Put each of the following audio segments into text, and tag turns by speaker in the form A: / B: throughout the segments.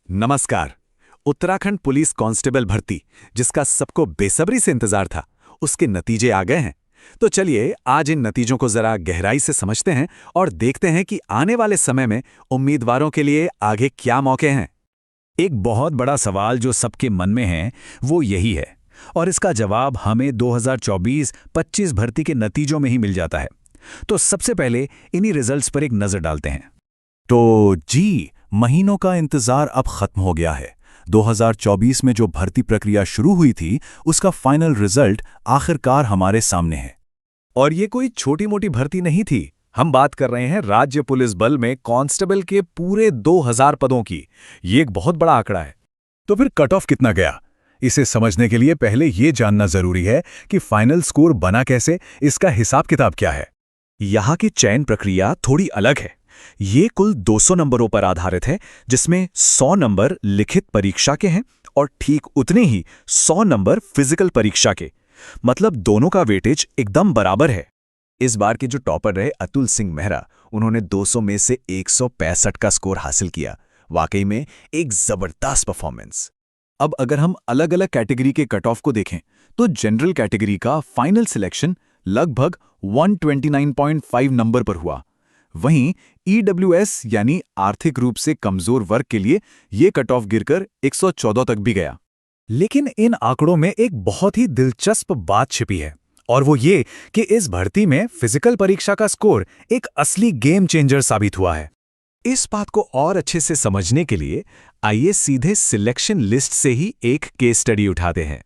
A: नमस्कार। Uttarakhand police constable भर्ती, जिसका सबको बेसब्री से इंतजार था, उसके नतीजे आ गए हैं। तो चलिए आज इन नतीजों को जरा गहराई से समझते हैं और देखते हैं कि आने वाले समय में उम्मीदवारों के लिए आगे क्या मौके हैं।
B: एक बहुत बड़ा सवाल जो सबके मन में है वो यही है, और इसका जवाब हमें 2024-25 भर्ती के नतीजों में ही मिल जाता है। तो सबसे पहले इन्हीं रिजल्ट्स पर एक नज़र डालते हैं।
C: तो जी, महीनों का इंतजार अब खत्म हो गया है। 2024 में जो भर्ती प्रक्रिया शुरू हुई थी, उसका फाइनल रिजल्ट आखिरकार हमारे सामने है।
A: और ये कोई छोटी मोटी भर्ती नहीं थी। हम बात कर रहे हैं राज्य पुलिस बल में कांस्टेबल के पूरे 2000 पदों की। ये एक बहुत बड़ा आंकड़ा है।
C: तो फिर कट ऑफ कितना गया? इसे समझने के लिए पहले ये जानना जरूरी है कि फाइनल स्कोर बना कैसे, इसका हिसाब किताब क्या है।
A: यहाँ की चयन प्रक्रिया थोड़ी अलग है। ये कुल 200 नंबरों पर आधारित है, जिसमें 100 नंबर लिखित परीक्षा के हैं और ठीक उतने ही 100 नंबर फिजिकल परीक्षा के। मतलब दोनों का वेटेज एकदम बराबर है। इस बार के जो टॉपर रहे अतुल सिंह मेहरा, उन्होंने 200 में से 165 का स्कोर हासिल किया। वाकई में एक जबरदस्त परफॉर्मेंस। अब अगर हम अलग अलग कैटेगरी के कट ऑफ को देखें, तो जनरल कैटेगरी का फाइनल सिलेक्शन लगभग 129.5 नंबर पर हुआ। वहीं ईडब्ल्यूएस यानी आर्थिक रूप से कमजोर वर्ग के लिए ये कट ऑफ गिरकर 114 तक भी गया।
B: लेकिन इन आंकड़ों में एक बहुत ही दिलचस्प बात छिपी है, और वो ये कि इस भर्ती में फिजिकल परीक्षा का स्कोर एक असली गेम चेंजर साबित हुआ है।
A: इस बात को और अच्छे से समझने के लिए आइए सीधे सिलेक्शन लिस्ट से ही एक केस स्टडी उठाते हैं।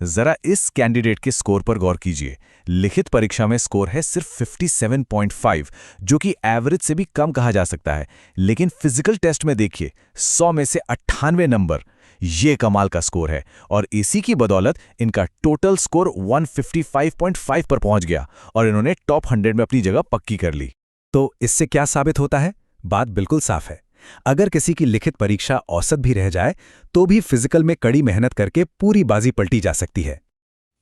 A: जरा इस कैंडिडेट के स्कोर पर गौर कीजिए। लिखित परीक्षा में स्कोर है सिर्फ 57.5, जो कि एवरेज से भी कम कहा जा सकता है। लेकिन फिजिकल टेस्ट में देखिए, 100 में से 98 नंबर। ये कमाल का स्कोर है, और इसी की बदौलत इनका टोटल स्कोर 155.5 पर पहुंच गया और इन्होंने टॉप 100 में अपनी जगह पक्की कर ली।
B: तो इससे क्या साबित होता है? बात बिल्कुल साफ है। अगर किसी की लिखित परीक्षा औसत भी रह जाए, तो भी फिजिकल में कड़ी मेहनत करके पूरी बाजी पलटी जा सकती है।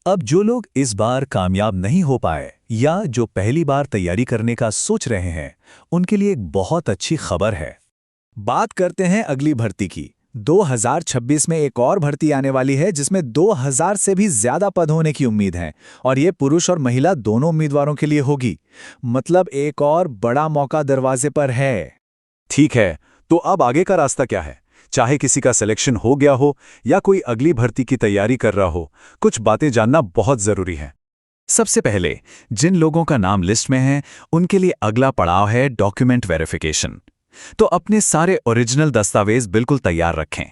C: अब जो लोग इस बार कामयाब नहीं हो पाए या जो पहली बार तैयारी करने का सोच रहे हैं, उनके लिए एक बहुत अच्छी खबर है।
A: बात करते हैं अगली भर्ती की। 2026 में एक और भर्ती आने वाली है, जिसमें 2000 से भी ज्यादा पद होने की उम्मीद है, और ये पुरुष और महिला दोनों उम्मीदवारों के लिए होगी। मतलब एक और बड़ा मौका दरवाजे पर है। ठीक है, तो अब आगे का रास्ता क्या है? चाहे किसी का सिलेक्शन हो गया हो या कोई अगली भर्ती की तैयारी कर रहा हो, कुछ बातें जानना बहुत जरूरी है। सबसे पहले जिन लोगों का नाम लिस्ट में है, उनके लिए अगला पड़ाव है डॉक्यूमेंट वेरिफिकेशन। तो अपने सारे ओरिजिनल दस्तावेज बिल्कुल तैयार रखें।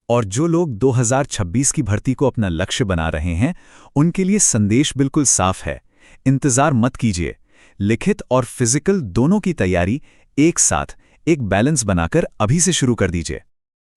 A: और जो लोग 2026 की भर्ती को अपना लक्ष्य बना रहे हैं, उनके लिए संदेश बिल्कुल साफ है। इंतजार मत कीजिए। लिखित और फिजिकल दोनों की तैयारी एक साथ, एक बैलेंस बनाकर अभी से शुरू कर दीजिए।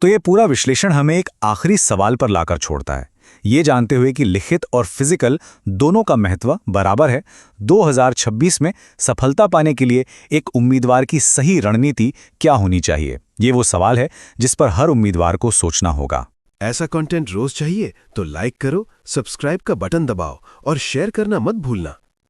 B: तो ये पूरा विश्लेषण हमें एक आखिरी सवाल पर लाकर छोड़ता है, ये जानते हुए कि लिखित और फिजिकल दोनों का महत्व बराबर है। 2026 में सफलता पाने के लिए एक उम्मीदवार की सही रणनीति क्या होनी चाहिए, ये वो सवाल है जिस पर हर उम्मीदवार को सोचना होगा।
D: ऐसा कंटेंट रोज चाहिए तो लाइक करो, सब्सक्राइब का बटन दबाओ और शेयर करना मत भूलना।